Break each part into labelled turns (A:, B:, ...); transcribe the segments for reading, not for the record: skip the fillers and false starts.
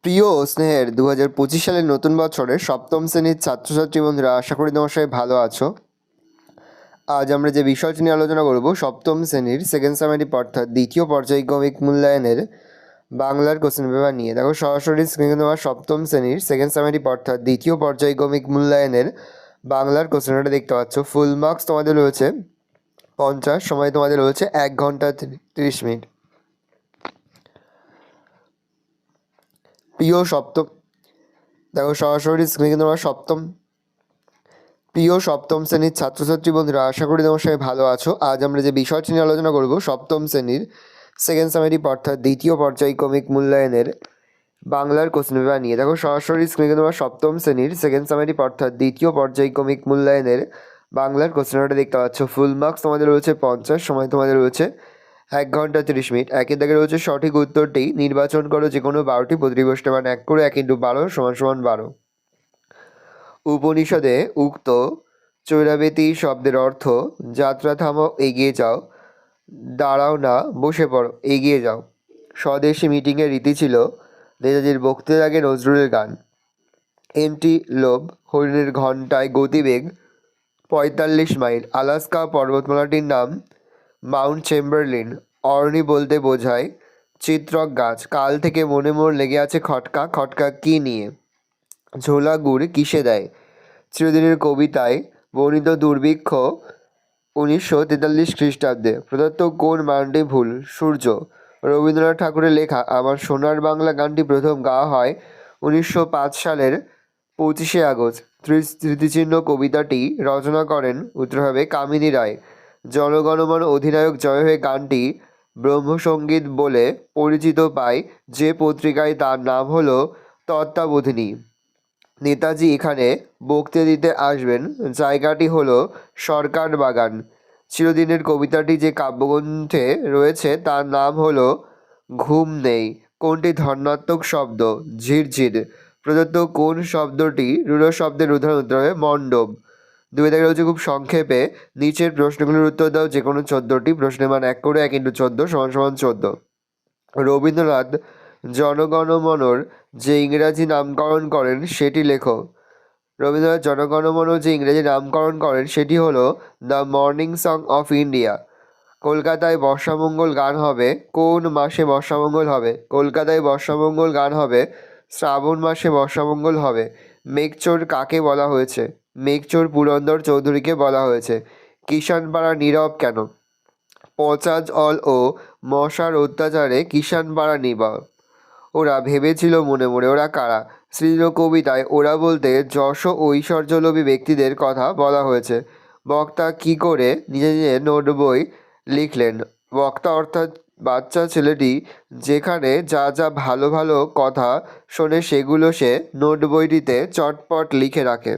A: প্রিয় ও স্নেহের 2025 সালের নতুন বছরের সপ্তম শ্রেণীর ছাত্রছাত্রী বন্ধুরা, আশা করি তোমার সবাই ভালো আছো। আজ আমরা যে বিষয়টি নিয়ে আলোচনা করব, সপ্তম শ্রেণীর সেকেন্ড সামেটিভ অর্থাৎ দ্বিতীয় পর্যায়ক্রমিক মূল্যায়নের বাংলার কোশ্চেন পেপার নিয়ে। দেখো সরাসরি স্ক্রিনে তোমার সপ্তম শ্রেণীর সেকেন্ড সামেটিভ অর্থাৎ দ্বিতীয় পর্যায়ক্রমিক মূল্যায়নের বাংলার কোশ্চেনটা দেখতে পাচ্ছ। ফুল মার্কস তোমাদের রয়েছে 50, সময় তোমাদের রয়েছে 1 ঘন্টা 30 মিনিট। প্রিয় সপ্তম দেখো সরাসরি স্ক্রিনে তোমার প্রিয় সপ্তম শ্রেণীর ছাত্রছাত্রী বন্ধুরা, আশা করি তোমার সবাই ভালো আছো। আজ আমরা যে বিষয়টি নিয়ে আলোচনা করব, সপ্তম শ্রেণীর সেকেন্ড সামেটিভ অর্থাৎ দ্বিতীয় পর্যায়ক্রমিক মূল্যায়নের বাংলার কোশ্চেন পেপার নিয়ে। দেখো সরাসরি স্ক্রিনে তোমার সপ্তম শ্রেণীর সেকেন্ড সামেটিভ অর্থাৎ দ্বিতীয় পর্যায়ক্রমিক মূল্যায়নের বাংলার কোশ্চেন পেপারটা দেখতে পাচ্ছ। ফুল মার্কস তোমাদের রয়েছে 50, সময় তোমাদের রয়েছে 1 ঘন্টা 30 মিনিট। একের দাগে রয়েছে সঠিক উত্তরটি নির্বাচন করো যে কোনো 12টি, প্রতিটি প্রশ্নের মান 1 করে 1 × 12 = 12। উপনিষদে উক্ত চৈরাবেতি শব্দের অর্থ যাত্রা থামাও, এগিয়ে যাও, দাঁড়াও না, বসে পড়ো, এগিয়ে যাও। স্বদেশী মিটিংয়ের রীতি ছিল নেতাজির বক্তৃতার আগে নজরুলের গান। এন্টিলোপ হরিণের ঘণ্টায় গতিবেগ 45 মাইল। আলাস্কা পর্বতমালাটির নাম মাউন্ট চেম্বারলিন। অরণি বলতে বোঝায় চিত্রক গাছ। কাল থেকে মনে মোর লেগে আছে খটকা, খটকা কি নিয়ে? ঝোলা গুড় কিসে দেয়? চিরদিনের কবিতায় বর্ণিত দুর্ভিক্ষ 1943 খ্রিস্টাব্দে। প্রদত্ত কোন মানটি ভুল? সূর্য। রবীন্দ্রনাথ ঠাকুরের লেখা আমার সোনার বাংলা গানটি প্রথম গাওয়া হয় 1905 সালের 25শে আগস্ট। স্মৃতিচিহ্ন কবিতাটি রচনা করেন, উত্তর হবে কামিনী রায়। জনগণমন অধিনায়ক জয় হয়ে গানটি ব্রহ্মসঙ্গীত বলে পরিচিত পায় যে পত্রিকায়, তার নাম হলো তত্ত্বাবোধিনী। নেতাজি এখানে বক্তৃতা দিতে আসবেন, জায়গাটি হলো সরকার বাগান। চিরদিনের কবিতাটি যে কাব্যগ্রন্থে রয়েছে তার নাম হলো ঘুম নেই। কোনটি ধনাত্মক শব্দ? ঝিরঝির। প্রদত্ত কোন শব্দটি রূঢ় শব্দের উদাহরণ? উত্তর হবে মণ্ডপ। দুই দাগে রয়েছে খুব সংক্ষেপে নিচের প্রশ্নগুলোর উত্তর দাও যে কোনো 14টি, প্রশ্নের মান 1 করে 1 × 14 = 14। রবীন্দ্রনাথ জনগণমনর যে ইংরাজি নামকরণ করেন সেটি লেখো। রবীন্দ্রনাথ জনগণমন যে ইংরেজি নামকরণ করেন সেটি হলো the morning song of India. কলকাতায় বর্ষামঙ্গল গান হবে কোন মাসে? বর্ষামঙ্গল হবে কলকাতায় বর্ষামঙ্গল গান হবে শ্রাবণ মাসে বর্ষামঙ্গল হবে। মেঘচোর কাকে বলা হয়েছে? মেঘচোর পুরন্দর চৌধুরীকে বলা হয়েছে। কিষাণপাড়া নীরব কেন? পচা জল ও মশার অত্যাচারে কিষাণপাড়া নীরব। ওরা ভেবেছিল মনে মনে। ওরা কারা? শ্রীল কবিতায় ওরা বলতে যশ ও ঐশ্বর্যলোভী ব্যক্তিদের কথা বলা হয়েছে। বক্তা কি করে নিজে নিজে নোট বই লিখলেন? বক্তা অর্থাৎ বাচ্চা ছেলেটি যেখানে যা যা ভালো ভালো কথা শোনে সেগুলো সে নোট বইটিতে চটপট লিখে রাখে।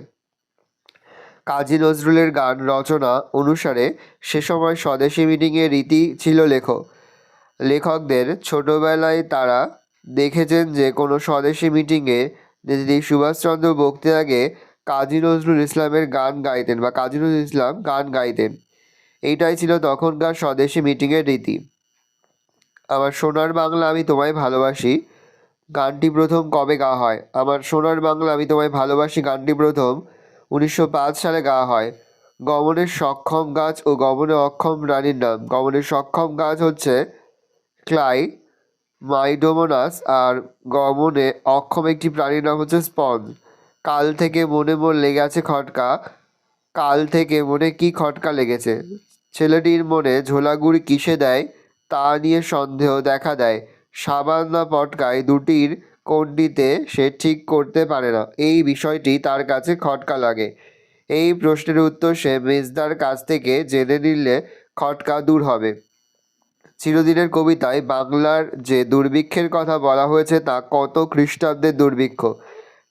A: কাজী নজরুলের গান রচনা অনুসারে সে সময় স্বদেশী মিটিংয়ের রীতি ছিল লেখো। লেখকদের ছোটবেলায় তারা দেখেছেন যে কোনো স্বদেশী মিটিংয়ে নেতাজি সুভাষচন্দ্র বক্তৃতার আগে কাজী নজরুল ইসলামের গান গাইতেন বা কাজী নজরুল ইসলাম গান গাইতেন। এইটাই ছিল তখনকার স্বদেশী মিটিংয়ের রীতি। আমার সোনার বাংলা আমি তোমায় ভালোবাসি গানটি প্রথম কবে গাওয়া হয়? আমার সোনার বাংলা আমি তোমায় ভালোবাসি গানটি প্রথম 1905 সালে গাওয়া হয়। গমনের সক্ষম গাছ ও গমনে অক্ষম প্রাণীর নাম। গমনের সক্ষম গাছ হচ্ছে ক্লাই মাইডোমোনাস, আর গমনে অক্ষম একটি প্রাণীর নাম হচ্ছে স্পঞ্জ। কাল থেকে মনে মোর লেগে আছে খটকা। কাল থেকে মনে কি খটকা লেগেছে? ছেলেটির মনে ঝোলাগুড়ি কিসে দেয় তা নিয়ে সন্দেহ দেখা দেয়। সাবান না পটকায়, দুটির কোনটিতে সে ঠিক করতে পারে না। এই বিষয়টি তার কাছে খটকা লাগে। এই প্রশ্নের উত্তর সে মেজদার কাছ থেকে জেনে নিলে খটকা দূর হবে। চিরদিনের কবিতায় বাংলার যে দুর্ভিক্ষের কথা বলা হয়েছে তা কত খ্রিস্টাব্দের দুর্ভিক্ষ?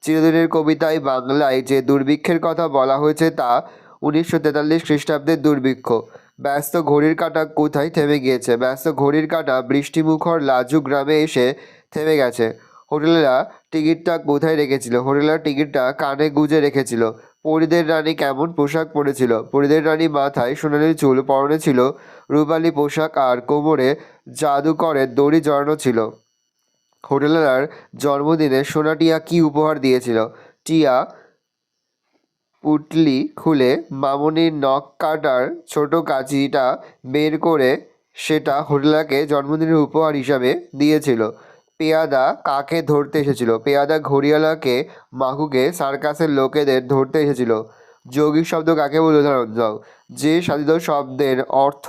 A: চিরদিনের কবিতায় বাংলায় যে দুর্ভিক্ষের কথা বলা হয়েছে তা 1943 খ্রিস্টাব্দের দুর্ভিক্ষ। ব্যস্ত ঘড়ির কাঁটা কোথায় থেমে গিয়েছে? ব্যস্ত ঘড়ির কাঁটা বৃষ্টিমুখর লাজু গ্রামে এসে থেমে গেছে। হোটেলেরা টিকিটটা কোথায় রেখেছিল? হোটেলেরা টিকিটটা কানে গুঁজে রেখেছিল। পরিদের রানী কেমন পোশাক পরেছিল? পরিদের রানী মাথায় সোনালি চুল, পরনে ছিল রূপালী পোশাক আর কোমরে জাদুকরের দড়ি জড়ানো ছিল। হোটেলার জন্মদিনে সোনা টিয়া কি উপহার দিয়েছিল? টিয়া পুটলি খুলে মামনির নখ কাটার ছোট কাঁচিটা বের করে সেটা হোটেলারকে জন্মদিনের উপহার হিসাবে দিয়েছিল। পেয়াদা কাকে ধরতে এসেছিল? পেয়াদা ঘড়িয়ালাকে, মাকুকে, সার্কাসের লোকেদের ধরতে এসেছিল। যৌগিক শব্দ কাকে বলে? উদাহরণ দাও। যে সাধিত শব্দের অর্থ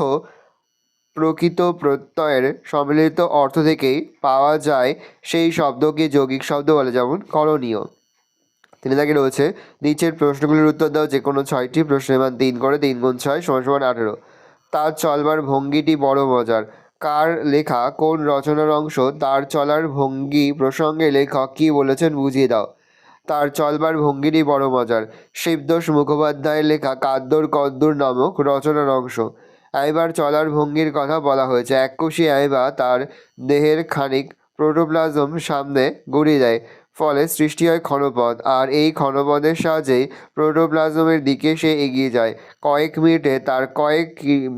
A: প্রকৃত প্রত্যয়ের সম্মিলিত অর্থ থেকেই পাওয়া যায় সেই শব্দকে যৌগিক শব্দ বলে, যেমন করণীয়। 3 দাগে রয়েছে নিচের প্রশ্নগুলির উত্তর দাও যে কোনো 6টি। প্রশ্নের মান 3 করে 3 গুণ 6 সমান সমান 18। তার চলবার ভঙ্গিটি বড় মজার। কার লেখা কোন রচনার অংশ? তার চলার ভঙ্গি প্রসঙ্গে লেখক কি বলেছেন বুঝিয়ে দাও। তার চলবার ভঙ্গিটি বড় মজার শিবদোষ মুখোপাধ্যায়ের লেখা কাদ্দর কদ্দুর নামক রচনার অংশ। আইবার চলার ভঙ্গির কথা বলা হয়েছে। এককোষী আইবা তার দেহের খানিক প্রোটোপ্লাজম সামনে গড়িয়ে দেয়, ফলে সৃষ্টি হয় ক্ষণপথ, আর এই ক্ষণপথের সাহায্যেই প্রোটোপ্লাজমের দিকে সে এগিয়ে যায়। কয়েক মিনিটে তার কয়েক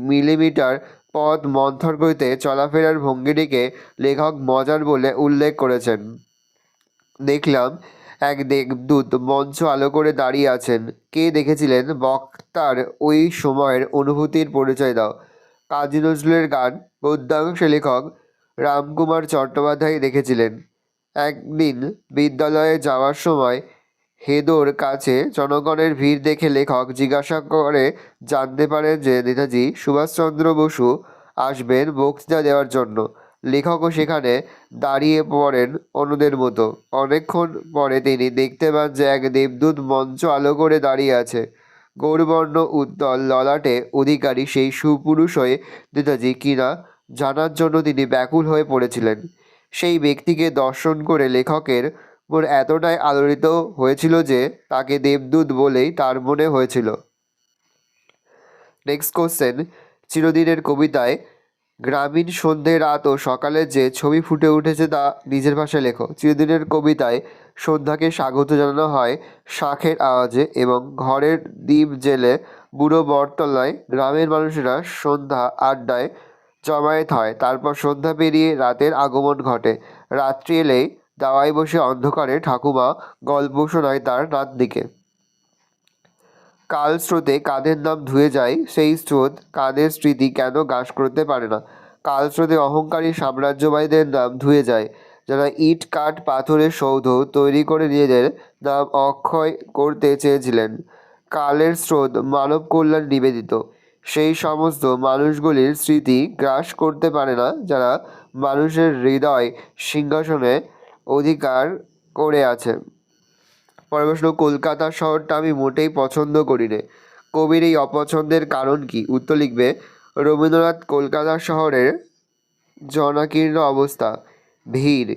A: মিলিমিটার পথ মন্থর করিতে চলাফেরার ভঙ্গিটিকে লেখক মজার বলে উল্লেখ করেছেন। দেখলাম এক দেবদূত মঞ্চ আলো করে দাঁড়িয়ে আছেন। কে দেখেছিলেন? বক্তার ওই সময়ের অনুভূতির পরিচয় দাও। কাজী নজরুলের গান গদ্যাংশে লেখক রামকুমার চট্টোপাধ্যায় দেখেছিলেন। একদিন বিদ্যালয়ে যাওয়ার সময় হেদোর কাছে জনগণের ভিড় দেখে লেখক জিজ্ঞাসা করে জানতে পারেন যে নেতাজি সুভাষচন্দ্র বসু আসবেন বক্তৃতা দেওয়ার জন্য। লেখকও সেখানে দাঁড়িয়ে পড়েন অন্যদের মতো। অনেকক্ষণ পরে তিনি দেখতে পান যে এক দেবদূত মঞ্চ আলো করে দাঁড়িয়ে আছে। গৌরবর্ণ উত্তল ললাটে অধিকারী সেই সুপুরুষ হয়ে নেতাজি কিনা জানার জন্য তিনি ব্যাকুল হয়ে পড়েছিলেন। সেই ব্যক্তিকে দর্শন করে লেখকের মন এতটাই আলোড়িত হয়েছিল যে তাকে দেবদূত বলেই তার মনে হয়েছিল। নেক্সট কোশ্চেন, চিরদিনের কবিতায় গ্রামীণ সন্ধে, রাত ও সকালের যে ছবি ফুটে উঠেছে তা নিজের ভাষায় লেখো। চিরদিনের কবিতায় সন্ধ্যাকে স্বাগত জানানো হয় শাঁখের আওয়াজে এবং ঘরের দ্বীপ জেলে বুড়ো বটতলায় গ্রামের মানুষেরা সন্ধ্যা আড্ডায় জমায়েত হয়। তারপর সন্ধ্যা পেরিয়ে রাতের আগমন ঘটে। রাত্রি এলেই দাওয়ায় বসে অন্ধকারে ঠাকুমা গল্প শোনায় তার নাতনিকে। কাল স্রোতে কাদের নাম ধুয়ে যায়, সেই স্রোত কাদের স্মৃতি কেন গ্রাস করতে পারে না? কাল স্রোতে অহংকারী সাম্রাজ্যবাদীদের নাম ধুয়ে যায়, যারা ইট কাঠ পাথরের সৌধ তৈরি করে নিজেদের নাম অক্ষয় করতে চেয়েছিলেন। কালের স্রোত মানব কল্যাণ নিবেদিত। সেই সমস্ত মানুষগুলির স্মৃতি গ্রাস করতে পারে না যারা মানুষের হৃদয় সিংহাসনে অধিকার করে আছে। পরের প্রশ্ন, কলকাতা শহরটা আমি মোটেই পছন্দ করি নে। কবির এই অপছন্দের কারণ কি? উত্তর লিখবে রবীন্দ্রনাথ কলকাতা শহরের জনাকীর্ণ অবস্থা, ভিড়,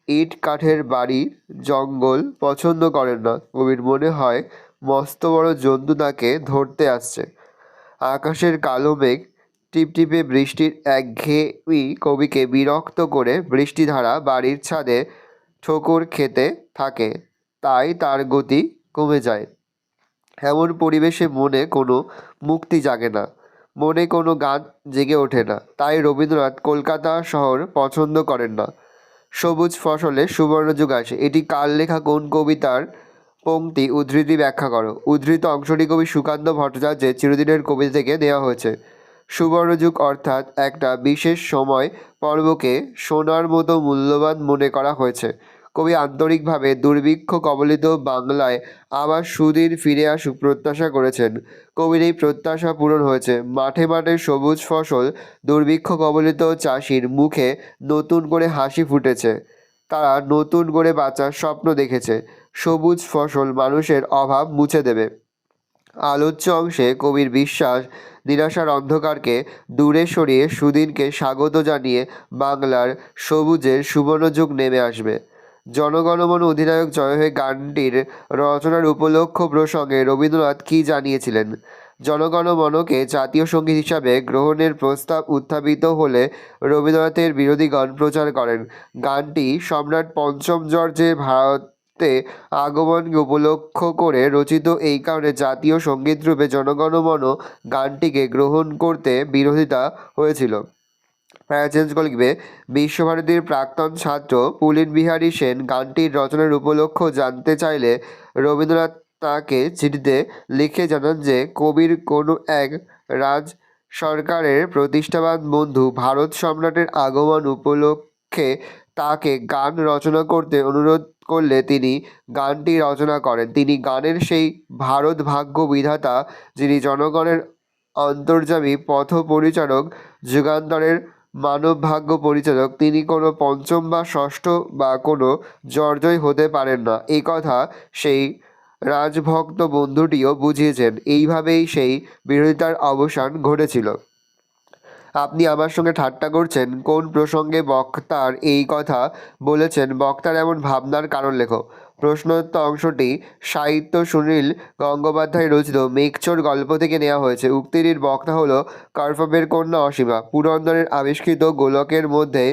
A: ইট কাঠের বাড়ি, জঙ্গল পছন্দ করেন না। কবির মনে হয় মস্ত বড় জন্তু তাকে ধরতে আসছে। আকাশের কালো মেঘ, টিপটিপে বৃষ্টির একঘেয়েমি কবিকে বিরক্ত করে বৃষ্টিধারা বাড়ির ছাদে ঠোকর খেতে থাকে, তাই তার গতি কমে যায়। এমন পরিবেশে মনে কোনো মুক্তি জাগে না, মনে কোনো গান জেগে ওঠে না। তাই রবীন্দ্রনাথ কলকাতা শহর পছন্দ করেন না। সবুজ ফসলে সুবর্ণযুগ আসে, এটি কার লেখা কোন কবিতার পংক্তি? উদ্ধৃতি ব্যাখ্যা করো। উদ্ধৃত অংশটি কবি সুকান্ত ভট্টাচার্যের চিরদিনের কবিতা থেকে নেওয়া হয়েছে। সুবর্ণযুগ অর্থাৎ একটা বিশেষ সময় পর্বকে সোনার মতো মূল্যবান মনে করা হয়েছে। কবি আন্তরিকভাবে দুর্ভিক্ষ কবলিত বাংলায় আবার সুদিন ফিরে আসুক প্রত্যাশা করেছেন। কবির এই প্রত্যাশা পূরণ হয়েছে। মাঠে মাঠে সবুজ ফসল, দুর্ভিক্ষ কবলিত চাষির মুখে নতুন করে হাসি ফুটেছে। তারা নতুন করে বাঁচার স্বপ্ন দেখেছে। সবুজ ফসল মানুষের অভাব মুছে দেবে। আলোচ্য অংশে কবির বিশ্বাস নিরাশার অন্ধকারকে দূরে সরিয়ে সুদিনকে স্বাগত জানিয়ে বাংলার সবুজের সুবর্ণযুগ নেমে আসবে। জনগণমন অধিনায়ক জয় হে গানটির রচনার উপলক্ষ প্রসঙ্গে রবীন্দ্রনাথ কী জানিয়েছিলেন? জনগণমনকে জাতীয় সঙ্গীত হিসাবে গ্রহণের প্রস্তাব উত্থাপিত হলে রবীন্দ্রনাথের বিরোধীগণ প্রচার করেন। গানটি সম্রাট পঞ্চম জর্জের ভারতে আগমনকে উপলক্ষ করে রচিত, এই কারণে জাতীয় সঙ্গীতরূপে জনগণমন গানটিকে গ্রহণ করতে বিরোধিতা হয়েছিল। চেঞ্জ করে লিখবে, বিশ্বভারতীর প্রাক্তন ছাত্র পুলিন বিহারী সেন গানটির রচনার উপলক্ষ জানতে চাইলে রবীন্দ্রনাথ তাকে চিঠিতে লিখে জানান যে কবির কোনো এক রাজ সরকারের প্রতিষ্ঠাবান বন্ধু ভারত সম্রাটের আগমন উপলক্ষে তাকে গান রচনা করতে অনুরোধ করলে তিনি গানটি রচনা করেন। তিনি গানের সেই ভারত ভাগ্য বিধাতা, যিনি জনগণের অন্তর্যামী পথ পরিচারক, যুগান্তরের মানব ভাগ্য পরিচালক, তিনি কোনো পঞ্চম বা ষষ্ঠ বা কোনো জর্জয় হতে পারেন না, এই কথা সেই রাজভক্ত বন্ধুটিও বুঝিয়েছেন। এইভাবেই সেই বিরোধিতার অবসান ঘটেছিল। আপনি আমার সঙ্গে ঠাট্টা করছেন? কোন প্রসঙ্গে বক্তার এই কথা বলেছেন? বক্তার এমন ভাবনার কারণ লেখো। প্রশ্নোত্তর অংশটি সাহিত্য সুনীল গঙ্গোপাধ্যায় রচিত মেঘচোর গল্প থেকে নেওয়া হয়েছে। উক্তিটির বক্তা হলো কার্পভের কন্যা অসীমা। পুরন্দরের আবিষ্কৃত গোলকের মধ্যে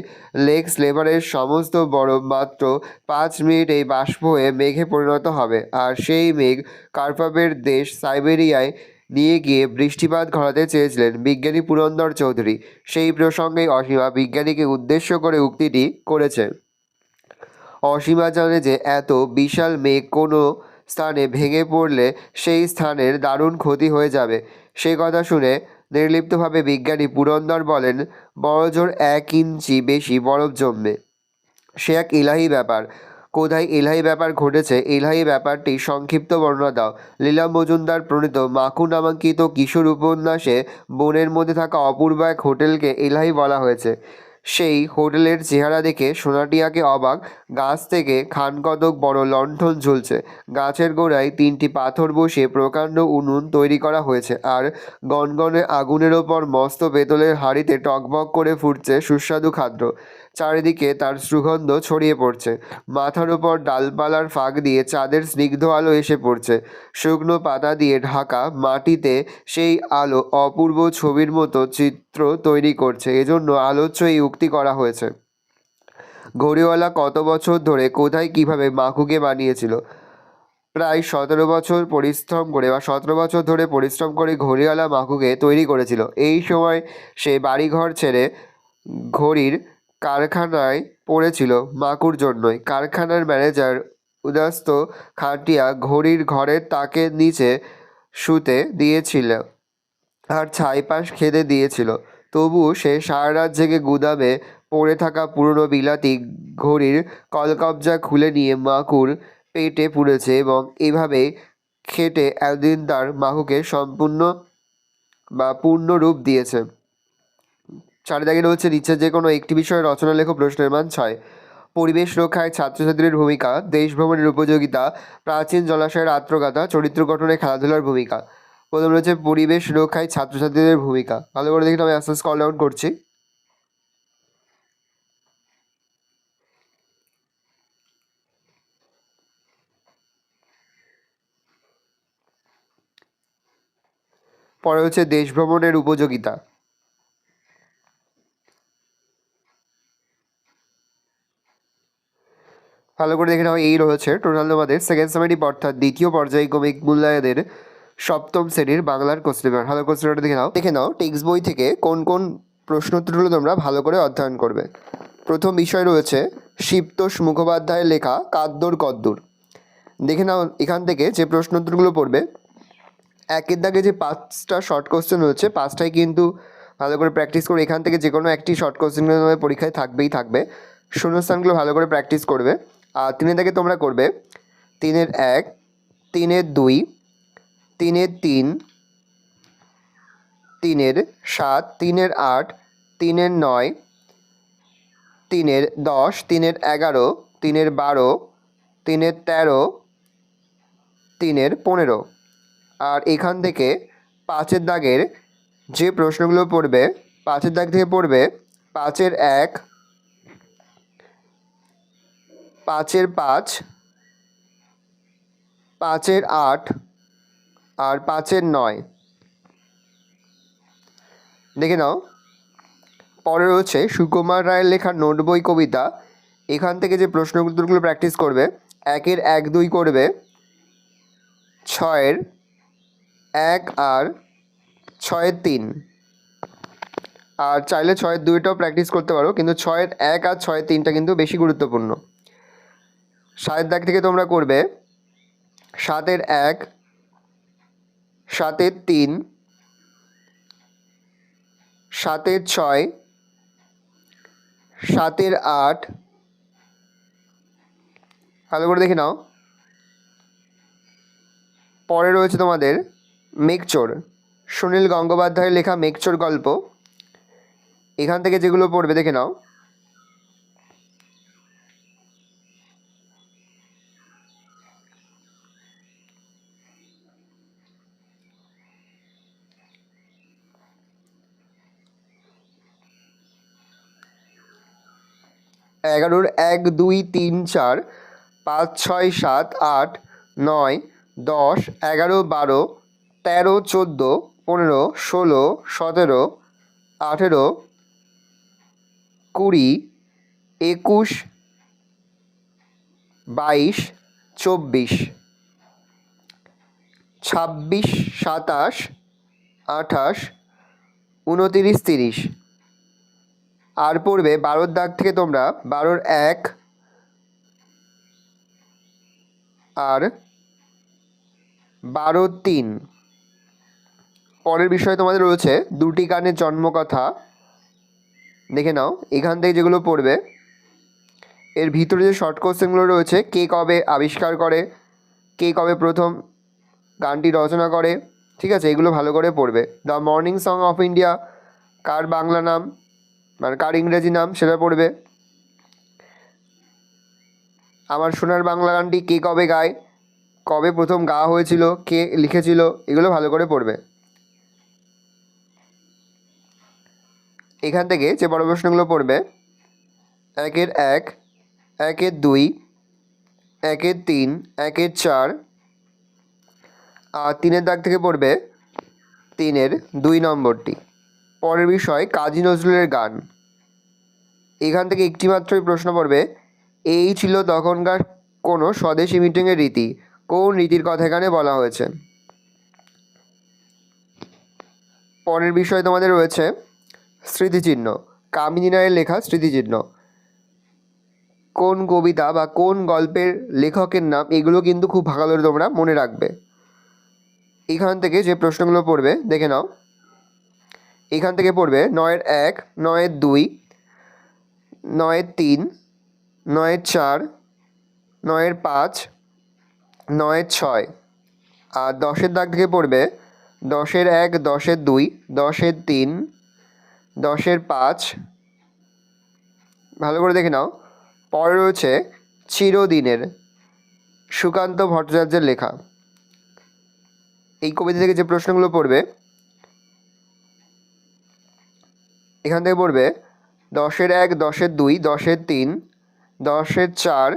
A: লেক স্লেভারের সমস্ত বরফ মাত্র 5 মিনিটেই বাষ্প হয়ে মেঘে পরিণত হবে, আর সেই মেঘ কার্পভের দেশ সাইবেরিয়ায় নিয়ে গিয়ে বৃষ্টিপাত ঘটাতে চেয়েছিলেন বিজ্ঞানী পুরন্দর চৌধুরী। সেই প্রসঙ্গেই অসীমা বিজ্ঞানীকে উদ্দেশ্য করে উক্তিটি করেছে। অসীমা জানে যে এত বিশাল মেঘ কোনো স্থানে ভেঙে পড়লে সেই স্থানের দারুণ ক্ষতি হয়ে যাবে। সে কথা শুনে নির্লিপ্তভাবে বিজ্ঞানী পুরন্দর বলেন, বড়জোর 1 ইঞ্চি বেশি বরফ জমবে। সে এক এলাহি ব্যাপার। কোথায় এলাহি ব্যাপার ঘটেছে? এলাহি ব্যাপারটি সংক্ষিপ্ত বর্ণনা দাও। লীলা মজুমদার প্রণীত মাকু নামাঙ্কিত কিশোর উপন্যাসে বনের মধ্যে থাকা অপূর্ব এক হোটেলকে এলাহি বলা হয়েছে। সেই হোটেলের চেহারা দেখে সোনাটিয়াকে অবাক। গাছ থেকে খানকতক বড় লণ্ঠন ঝুলছে। গাছের গোড়ায় 3টি পাথর বসিয়ে প্রকাণ্ড উনুন তৈরি করা হয়েছে, আর গনগনে আগুনের ওপর মস্ত পেতলের হাঁড়িতে টকবক করে ফুটছে সুস্বাদু খাদ্য। চারিদিকে তার সুগন্ধ ছড়িয়ে পড়ছে। মাথার ওপর ডালপালার ফাঁক দিয়ে চাঁদের স্নিগ্ধ আলো এসে পড়ছে। শুকনো পাতা দিয়ে ঢাকা মাটিতে সেই আলো অপূর্ব ছবির মতো চিত্র তৈরি করছে। এজন্য আলোচ্য এই উক্তি করা হয়েছে। ঘড়িওয়ালা কত বছর ধরে কোথায় কিভাবে মাকুকে বানিয়েছিল? প্রায় 17 বছর পরিশ্রম করে বা 17 বছর ধরে পরিশ্রম করে ঘড়িওয়ালা মাকুকে তৈরি করেছিল। এই সময় সে বাড়িঘর ছেড়ে ঘড়ির কারখানায় পড়েছিল মাকুর জন্যই। কারখানার ম্যানেজার উদাস্ত খাটিয়া ঘড়ির ঘরের তাকের নিচে শুতে দিয়েছিল আর ছাইপাশ খেতে দিয়েছিল। তবু সে সারা রাত জেগে গুদামে পড়ে থাকা পুরনো বিলাতি ঘড়ির কলকবজা খুলে নিয়ে মাকুর পেটে পুড়েছে, এবং এভাবে খেটে একদিন তার মাকুকে সম্পূর্ণ বা পূর্ণ রূপ দিয়েছে। 4 দাগে রয়েছে নিচে যে কোনো একটি বিষয়ে রচনা লেখো। প্রশ্নের মান 6। পরিবেশ রক্ষায় ছাত্রছাত্রীদের ভূমিকা, দেশ ভ্রমণের উপযোগিতা, প্রাচীন জলাশয়ের আত্মকথা, চরিত্র গঠনে খেলাধুলার ভূমিকা। প্রথম রয়েছে পরিবেশ রক্ষায় ছাত্রছাত্রীদের ভূমিকা। ভালো করে দেখুন, আমি আস্তে আস্তে স্ক্রল ডাউন করছি। পরে হচ্ছে দেশ ভ্রমণের উপযোগিতা। ভালো করে দেখে নাও, এই রয়েছে টোটাল তোমাদের সেকেন্ড সেমিস্টার অর্থাৎ দ্বিতীয় পর্যায়ক্রমিক মূল্যায়নের 7ম শ্রেণীর বাংলার কোশ্চেন পেপার। ভালো কোশ্চেনটা দেখে নাও টেক্সট বই থেকে কোন কোন প্রশ্নোত্তরগুলো তোমরা ভালো করে অধ্যয়ন করবে। প্রথম বিষয় রয়েছে শিবতোষ মুখোপাধ্যায়ের লেখা কাদ্দর কদ্দুর। দেখে নাও এখান থেকে যে প্রশ্নোত্তরগুলো পড়বে, 1 দাগে যে 5টা শর্ট কোশ্চেন রয়েছে, 5টাই কিন্তু ভালো করে প্র্যাকটিস করে এখান থেকে যে কোনো একটি শর্ট কোশ্চেন তোমাদের পরীক্ষায় থাকবে। শূন্যস্থানগুলো ভালো করে প্র্যাকটিস করবে। আর 3 দাগে তোমরা করবে 3-এর 1, 3-এর 2, 3-এর 3, 3-এর 7, 3-এর 8, 3-এর 9, 3-এর 10, 3-এর 11, 3-এর 12, 3-এর 13, 3-এর 15। আর এখান থেকে 5-এর দাগের যে প্রশ্নগুলো পড়বে, 5-এর দাগ থেকে পড়বে 5-এর 1, 5-এর 5, 5-এর 8 আর 5-এর 9। দেখে নাও পরে রয়েছে সুকুমার রায়ের লেখা নোট বই কবিতা। এখান থেকে যে প্রশ্ন উত্তরগুলো প্র্যাকটিস করবে, 1-এর 1, 2 করবে, 6-এর 1 আর 6-এর 3, আর চাইলে 6-2টাও প্র্যাকটিস করতে পারো, কিন্তু 6-1 আর 6-3টা কিন্তু বেশি গুরুত্বপূর্ণ। 7 দাগ থেকে তোমরা করবে 7-1, 7-3, 7-6, 7-8। ভালো করে দেখে নাও। পরে রয়েছে তোমাদের মেঘচোর, সুনীল গঙ্গোপাধ্যায়ের লেখা মেঘচোর গল্প। এখান থেকে যেগুলো পড়বে দেখে নাও। এগারোর 1, 2, 3, 4, 5, 6, 7, 8, 9, 10, 11, 12, 13, 14, 15, 16, 17, 18, 20, 21, 22, 24, 26, 27, 28, 29, 30। আর পড়বে 12 দাগ থেকে তোমরা 12-1 আর 12-3। পরের বিষয় তোমাদের রয়েছে দুটি গানের জন্মকথা। দেখে নাও এখান থেকে যেগুলো পড়বে, এর ভিতরে যে শর্ট কোশ্চেনগুলো রয়েছে, কে কবে আবিষ্কার করে, কে কবে প্রথম গানটি রচনা করে, ঠিক আছে, এগুলো ভালো করে পড়বে। The morning song of India কার বাংলা নাম, মানে কার ইংরেজি নাম সেটা পড়বে। আমার সোনার বাংলা গানটি কে কবে গায়, কবে প্রথম গাওয়া হয়েছিল, কে লিখেছিল, এগুলো ভালো করে পড়বে। এখান থেকে যে বড় প্রশ্নগুলো পড়বে, 1-1, 1-2, 1-3, 1-4, আর 3 দাগ থেকে পড়বে 3-2 নম্বরটি। পরের বিষয় কাজী নজরুলের গান। এখান থেকে একটি মাত্রই প্রশ্ন পড়বে, এই ছিল তখনকার কোনো স্বদেশী মিটিংয়ের রীতি, কোন রীতির কথা এখানে বলা হয়েছে। পরের বিষয় তোমাদের রয়েছে স্মৃতিচিহ্ন, কামিনী রায়ের লেখা স্মৃতিচিহ্ন, কোন কবিতা বা কোন গল্পের লেখকের নাম, এগুলো কিন্তু খুব ভালো করে তোমরা মনে রাখবে। এখান থেকে যে প্রশ্নগুলো পড়বে দেখে নাও। এখান থেকে পড়বে 9-1, 9-2, 9-3, 9-4, 9-5, 9-6। আর 10 দাগ থেকে পড়বে 10-1, 10-2, 10-3, 10-5। ভালো করে দেখে নাও। পরে রয়েছে চিরদিনের, সুকান্ত ভট্টাচার্যের লেখা। এই কবিতা থেকে যে প্রশ্নগুলো পড়বে, এখান থেকে পড়বে 10-1, 10-2, 10-3, 10-4,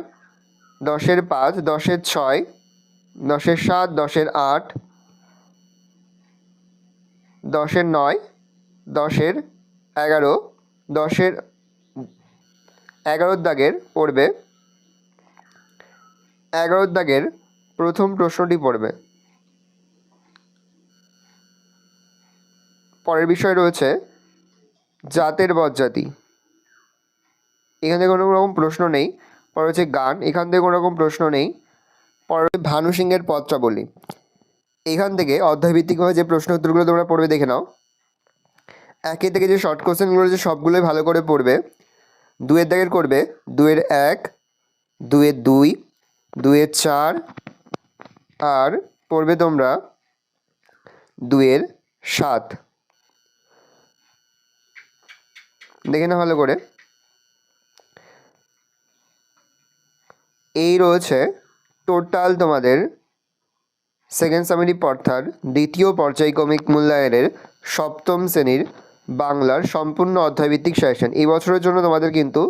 A: 10-5, 10-6, 10-7, 10-8, 10-9, 10-11, 10-11 দাগের পড়বে। 11 দাগের প্রথম প্রশ্নটি পড়বে। পরের বিষয় রয়েছে জাতের বজ্জাতি। এখান থেকে কোনো রকম প্রশ্ন নেই। পরে হচ্ছে গান, এখান থেকে কোনো রকম প্রশ্ন নেই। পরে ভানু সিংয়ের পত্রাবলী। এখান থেকে অধ্যায়ভিত্তিকভাবে যে প্রশ্ন উত্তরগুলো তোমরা পড়বে দেখে নাও। 1 থেকে যে শর্ট কোশ্চেনগুলো রয়েছে সবগুলোই ভালো করে পড়বে। 2 দাগের করবে 2-1, 2-2, 2-4, আর পড়বে তোমরা 2-7। দেখে না ভালো করে। এই রয়েছে টোটাল তোমাদের সেকেন্ড সামেটিভ অর্থাৎ দ্বিতীয় পর্যায়ক্রমিক মূল্যায়নের সপ্তম শ্রেণীর বাংলার সম্পূর্ণ অধ্যায়ভিত্তিক সাজেশন। এই বছরের জন্য তোমাদের কিন্তু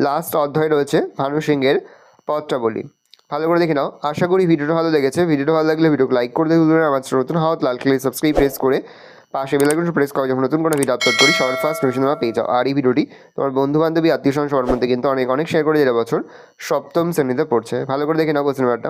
A: লাস্ট অধ্যায় রয়েছে ভানু সিংয়ের পত্রাবলী। ভালো করে দেখে নাও। আশা করি ভিডিওটা ভালো লেগেছে। ভিডিওটা ভালো লাগলে ভিডিওকে লাইক করে দিয়ে ভুলবেন। আমার নতুন হাত লাল কালার সাবস্ক্রাইব প্রেস করে পাশে বেল আইকনটা প্রেস করে যখন নতুন কোনো ভিডিও আপলোড করি সবার ফার্স্ট নোটিফিকেশন তোমরা পেয়ে যাও। আর এই ভিডিওটি তোমার বন্ধু বান্ধবী আত্মীয় স্বজন সবার মধ্যে কিন্তু অনেক শেয়ার করে দেওয়ার বছর সপ্তম শ্রেণীতে পড়ছে। ভালো করে দেখে নাও কোশ্চেন পেপারটা।